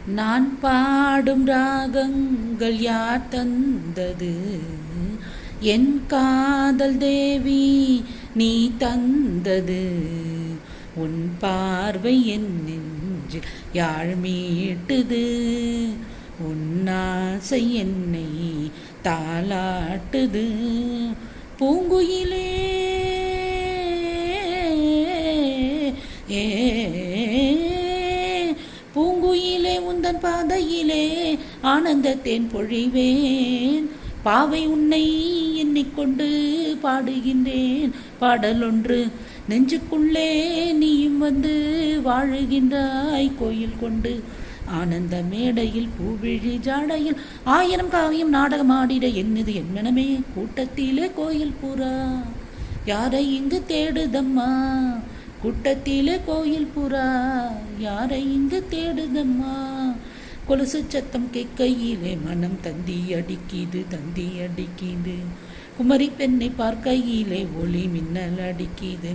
நான் பாடும் ராகங்கள் யார் தந்தது? என் காதல் தேவி நீ தந்தது. உன் பார்வை என் நெஞ்சில் யாழ் மீட்டுது. உன் ஆசை என்னை தாலாட்டுது. பூங்குயிலே பூங்குயிலே உந்தன் பாதையிலே ஆனந்தத்தேன் பொழிவேன். பாவை உன்னை எண்ணிக்கொண்டு பாடுகின்றேன் பாடலொன்று. நெஞ்சுக்குள்ளே நீயும் வந்து வாழுகின்றாய் கோயில் கொண்டு. ஆனந்த மேடையில் பூவிழி ஜாடையில் 1000 காவியம் நாடகமாடிட என்னது என் மனமே. கூட்டத்திலே கோயில் புறா யாரை இங்கு தேடுதம்மா? கூட்டத்திலே கோயில் புறா யாரை இங்கு தேடுதம்மா? கொலுசு சத்தம் கேட்கையிலே மனம் தந்தி அடிக்கிது. குமரி பெண்ணை பார்க்கையிலே ஒளி மின்னல் அடிக்கிது.